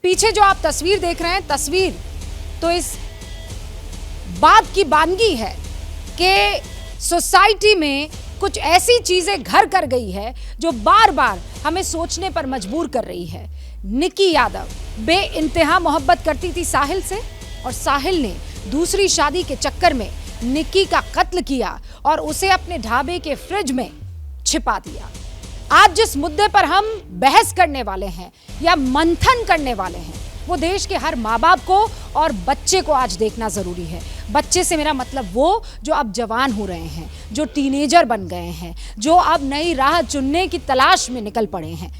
पीछे जो आप तस्वीर देख रहे हैं, तस्वीर तो इस बात की बानगी है कि सोसाइटी में कुछ ऐसी चीजें घर कर गई है जो बार बार हमें सोचने पर मजबूर कर रही है। निकी यादव बेइंतहा मोहब्बत करती थी साहिल से, और साहिल ने दूसरी शादी के चक्कर में निकी का कत्ल किया और उसे अपने ढाबे के फ्रिज में छिपा दिया। आज जिस मुद्दे पर हम बहस करने वाले हैं या मंथन करने वाले हैं, वो देश के हर माँ बाप को और बच्चे को आज देखना जरूरी है। बच्चे से मेरा मतलब वो जो अब जवान हो रहे हैं, जो टीनेजर बन गए हैं, जो अब नई राह चुनने की तलाश में निकल पड़े हैं।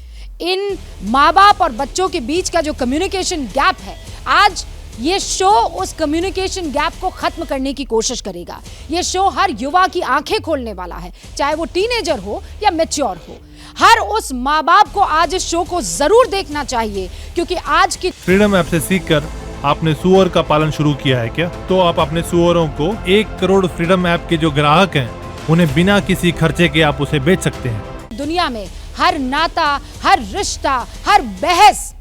इन माँ बाप और बच्चों के बीच का जो कम्युनिकेशन गैप है, आज ये शो उस कम्युनिकेशन गैप को खत्म करने की कोशिश करेगा। ये शो हर युवा की आंखें खोलने वाला है, चाहे वो टीनेजर हो या मैच्योर हो। हर उस माँ बाप को आज इस शो को जरूर देखना चाहिए, क्योंकि आज की फ्रीडम ऐप से सीखकर आपने सुअर का पालन शुरू किया है क्या? तो आप अपने सुअरों को 1 करोड़ फ्रीडम ऐप के जो ग्राहक हैं, उन्हें बिना किसी खर्चे के आप उसे बेच सकते हैं। दुनिया में हर नाता, हर रिश्ता, हर बहस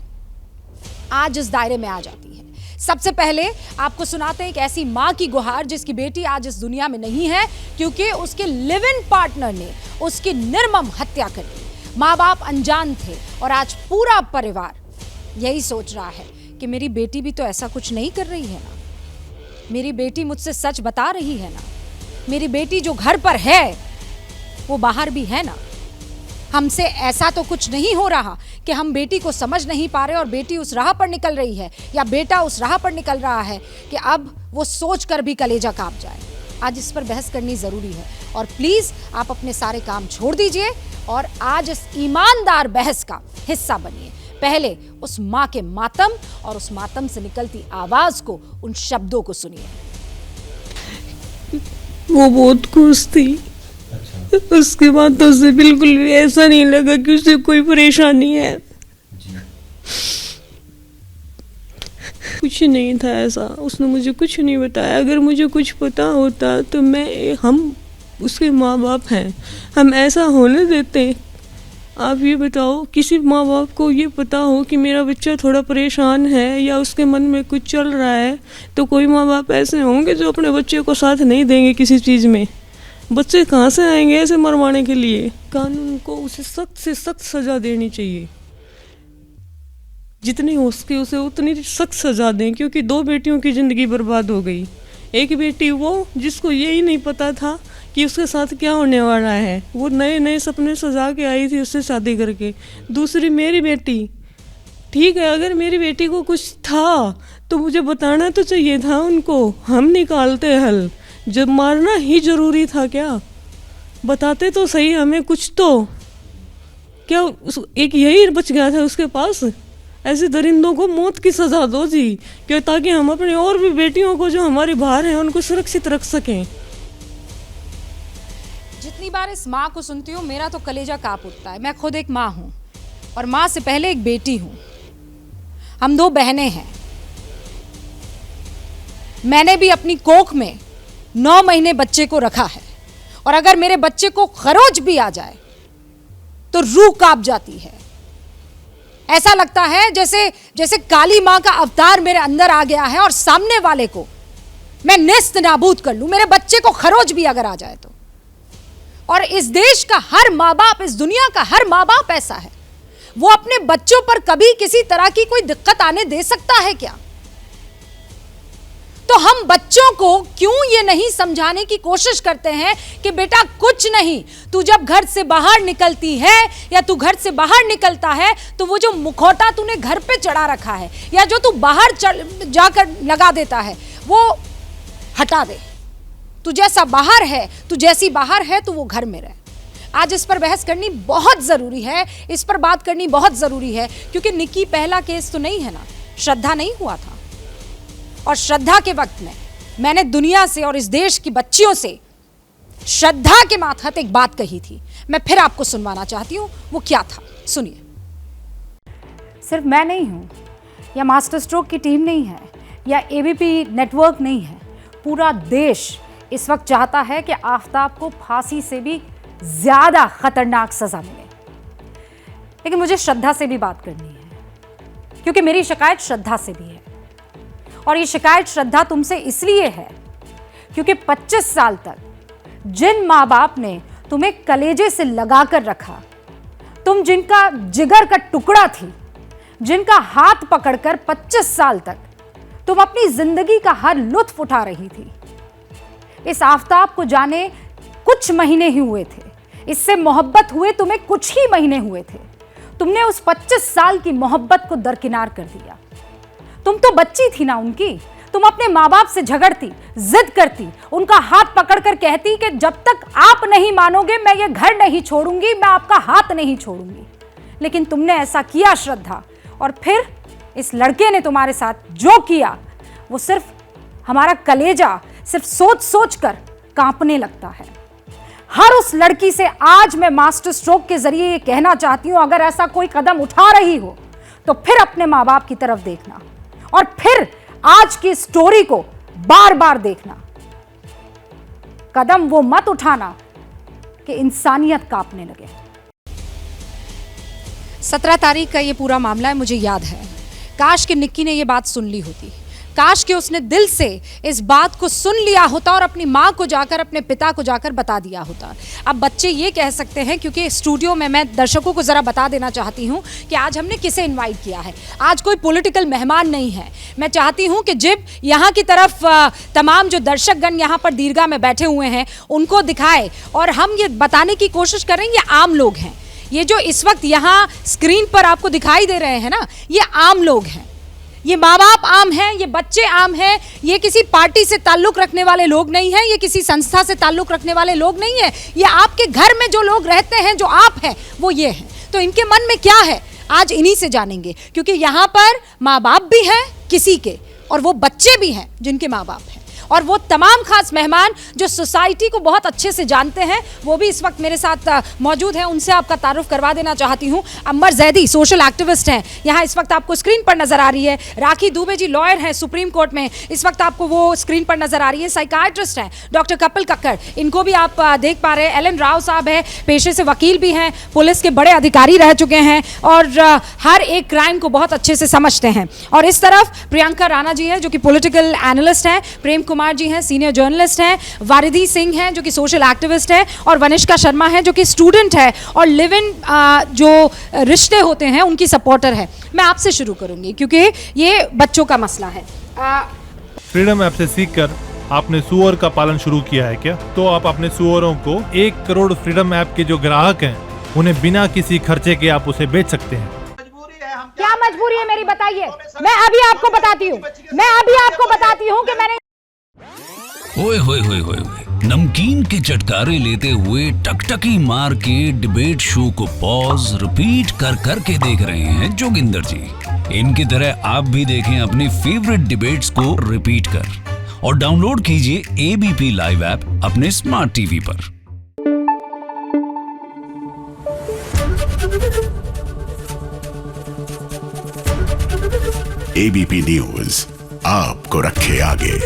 आज इस दायरे में आ जाती है। सबसे पहले आपको सुनाते हैं एक ऐसी माँ की गुहार जिसकी बेटी आज इस दुनिया में नहीं है क्योंकि उसके लिव इन पार्टनर ने उसकी निर्मम हत्या कर दी। माँ बाप अनजान थे और आज पूरा परिवार यही सोच रहा है कि मेरी बेटी भी तो ऐसा कुछ नहीं कर रही है ना, मेरी बेटी मुझसे सच बता रही है ना, मेरी बेटी जो घर पर है वो बाहर भी है ना। हमसे ऐसा तो कुछ नहीं हो रहा कि हम बेटी को समझ नहीं पा रहे और बेटी उस राह पर निकल रही है या बेटा उस राह पर निकल रहा है कि अब वो सोच कर भी कलेजा कांप जाए। आज इस पर बहस करनी ज़रूरी है और प्लीज़ आप अपने सारे काम छोड़ दीजिए और आज इस ईमानदार बहस का हिस्सा बनिए। पहले उस माँ के मातम और उस मातम से निकलती आवाज़ को, उन शब्दों को सुनिए। वो बहुत खुश थी। उसके बाद तो उसे बिल्कुल भी ऐसा नहीं लगा कि उसे कोई परेशानी है। कुछ नहीं था ऐसा, उसने मुझे कुछ नहीं बताया। अगर मुझे कुछ पता होता तो हम उसके माँ बाप हैं, हम ऐसा होने देते? आप ये बताओ, किसी माँ बाप को ये पता हो कि मेरा बच्चा थोड़ा परेशान है या उसके मन में कुछ चल रहा है, तो कोई माँ बाप ऐसे होंगे जो अपने बच्चे को साथ नहीं देंगे किसी चीज़ में? बच्चे कहाँ से आएंगे ऐसे मरवाने के लिए? कानून को उसे सख्त से सख्त सज़ा देनी चाहिए, जितनी हो सके उसे उतनी सख्त सज़ा दें, क्योंकि 2 बेटियों की ज़िंदगी बर्बाद हो गई। एक बेटी वो जिसको यही नहीं पता था कि उसके साथ क्या होने वाला है, वो नए नए सपने सजा के आई थी उससे शादी करके। दूसरी मेरी बेटी, ठीक है, अगर मेरी बेटी को कुछ था तो मुझे बताना तो चाहिए था उनको, हम निकालते हल। जब मारना ही ज़रूरी था क्या? बताते तो सही हमें कुछ तो। क्या एक यही बच गया था उसके पास? ऐसे दरिंदों को मौत की सज़ा दो जी, क्यों, ताकि हम अपनी और भी बेटियों को जो हमारी बाहर हैं उनको सुरक्षित रख सकें। जितनी बार इस माँ को सुनती हूँ मेरा तो कलेजा कांप उठता है। मैं खुद एक माँ हूँ और माँ से पहले एक बेटी हूँ। हम 2 बहनें हैं। मैंने भी अपनी कोख में 9 महीने बच्चे को रखा है और अगर मेरे बच्चे को खरोच भी आ जाए तो रूह कांप जाती है। ऐसा लगता है जैसे काली माँ का अवतार मेरे अंदर आ गया है और सामने वाले को मैं नेस्त नाबूद कर लूं, मेरे बच्चे को खरोच भी अगर आ जाए तो। और इस देश का हर माँ बाप, इस दुनिया का हर माँ बाप ऐसा है, वो अपने बच्चों पर कभी किसी तरह की कोई दिक्कत आने दे सकता है क्या? तो हम बच्चों को क्यों ये नहीं समझाने की कोशिश करते हैं कि बेटा कुछ नहीं, तू जब घर से बाहर निकलती है या तू घर से बाहर निकलता है तो वो जो मुखौटा तूने घर पे चढ़ा रखा है या जो तू बाहर जाकर लगा देता है वो हटा दे। तू जैसा बाहर है, तू जैसी बाहर है, तू वो घर में रहे। आज इस पर बहस करनी बहुत ज़रूरी है, इस पर बात करनी बहुत ज़रूरी है, क्योंकि निकी पहला केस तो नहीं है ना, श्रद्धा नहीं हुआ था। और श्रद्धा के वक्त में मैंने दुनिया से और इस देश की बच्चियों से श्रद्धा के मातहत एक बात कही थी। मैं फिर आपको सुनवाना चाहती हूँ, वो क्या था, सुनिए। सिर्फ मैं नहीं हूँ या मास्टर स्ट्रोक की टीम नहीं है या एबीपी नेटवर्क नहीं है, पूरा देश इस वक्त चाहता है कि आफताब को फांसी से भी ज़्यादा खतरनाक सज़ा मिले। लेकिन मुझे श्रद्धा से भी बात करनी है। क्योंकि मेरी शिकायत श्रद्धा से भी है। और ये शिकायत श्रद्धा तुमसे इसलिए है क्योंकि 25 साल तक जिन माँ बाप ने तुम्हें कलेजे से लगा कर रखा, तुम जिनका जिगर का टुकड़ा थी, जिनका हाथ पकड़कर 25 साल तक तुम अपनी जिंदगी का हर लुत्फ उठा रही थी, इस आफताब को जाने कुछ महीने ही हुए थे, इससे मोहब्बत हुए तुम्हें कुछ ही महीने हुए थे, तुमने उस 25 साल की मोहब्बत को दरकिनार कर दिया। तुम तो बच्ची थी ना उनकी, तुम अपने माँ बाप से झगड़ती, जिद करती, उनका हाथ पकड़कर कहती कि जब तक आप नहीं मानोगे मैं ये घर नहीं छोड़ूंगी, मैं आपका हाथ नहीं छोड़ूंगी। लेकिन तुमने ऐसा किया श्रद्धा, और फिर इस लड़के ने तुम्हारे साथ जो किया वो सिर्फ हमारा कलेजा सिर्फ सोच सोच कर कांपने लगता है। हर उस लड़की से आज मैं मास्टर स्ट्रोक के जरिए ये कहना चाहती हूं, अगर ऐसा कोई कदम उठा रही हो तो फिर अपने माँ बाप की तरफ देखना और फिर आज की स्टोरी को बार बार देखना। कदम वो मत उठाना कि इंसानियत कांपने लगे। 17 तारीख का ये पूरा मामला है, मुझे याद है। काश कि निक्की ने ये बात सुन ली होती, काश कि उसने दिल से इस बात को सुन लिया होता और अपनी माँ को जाकर, अपने पिता को जाकर बता दिया होता। अब बच्चे ये कह सकते हैं, क्योंकि स्टूडियो में मैं दर्शकों को ज़रा बता देना चाहती हूँ कि आज हमने किसे इनवाइट किया है। आज कोई पॉलिटिकल मेहमान नहीं है। मैं चाहती हूँ कि जब यहाँ की तरफ तमाम जो दर्शकगण यहाँ पर दीर्घा में बैठे हुए हैं उनको दिखाए और हम ये बताने की कोशिश करें ये आम लोग हैं। ये जो इस वक्त यहाँ स्क्रीन पर आपको दिखाई दे रहे हैं ना, ये आम लोग हैं। ये माँ बाप आम हैं, ये बच्चे आम हैं, ये किसी पार्टी से ताल्लुक रखने वाले लोग नहीं हैं, ये किसी संस्था से ताल्लुक रखने वाले लोग नहीं हैं। ये आपके घर में जो लोग रहते हैं, जो आप हैं, वो ये हैं। तो इनके मन में क्या है आज इन्हीं से जानेंगे, क्योंकि यहाँ पर माँ बाप भी हैं किसी के और वो बच्चे भी हैं जिनके माँ बाप हैं, और वो तमाम खास मेहमान जो सोसाइटी को बहुत अच्छे से जानते हैं वो भी इस वक्त मेरे साथ मौजूद हैं। उनसे आपका तारुफ करवा देना चाहती हूँ। अमर जैदी सोशल एक्टिविस्ट हैं, यहाँ इस वक्त आपको स्क्रीन पर नजर आ रही है। राखी दुबे जी लॉयर हैं सुप्रीम कोर्ट में, इस वक्त आपको वो स्क्रीन पर नजर आ रही है। साइकाइट्रिस्ट हैं डॉक्टर कपिल कक्कड़, इनको भी आप देख पा रहे हैं। एलन राव साहब है, पेशे से वकील भी हैं, पुलिस के बड़े अधिकारी रह चुके हैं और हर एक क्राइम को बहुत अच्छे से समझते हैं। और इस तरफ प्रियंका राणा जी हैं जो कि पॉलिटिकल एनालिस्ट हैं, प्रेम कुमार जी हैं सीनियर जर्नलिस्ट हैं, वारिदी सिंह हैं जो कि सोशल एक्टिविस्ट हैं, और वनिष्का शर्मा है जो कि स्टूडेंट है और लिव इन जो रिश्ते होते हैं उनकी सपोर्टर है। मैं आपसे शुरू करूंगी क्योंकि ये बच्चों का मसला है। फ्रीडम ऐप से सीखकर आपने सुअर का पालन शुरू किया है क्या? तो आप अपने सुअरों को 1 करोड़ फ्रीडम ऐप के जो ग्राहक हैं उन्हें बिना किसी खर्चे के आप उसे बेच सकते हैं। क्या मजबूरी है मेरी, बताइए। मैं अभी आपको बताती हूँ कि मैंने ओए होए होए होए नमकीन के चटकारे लेते हुए टकटकी मार के डिबेट शो को पॉज रिपीट कर कर के देख रहे हैं जोगिंदर जी। इनकी तरह आप भी देखें अपनी फेवरेट डिबेट्स को रिपीट कर और डाउनलोड कीजिए एबीपी लाइव ऐप अपने स्मार्ट टीवी पर। एबीपी न्यूज आपको रखे आगे।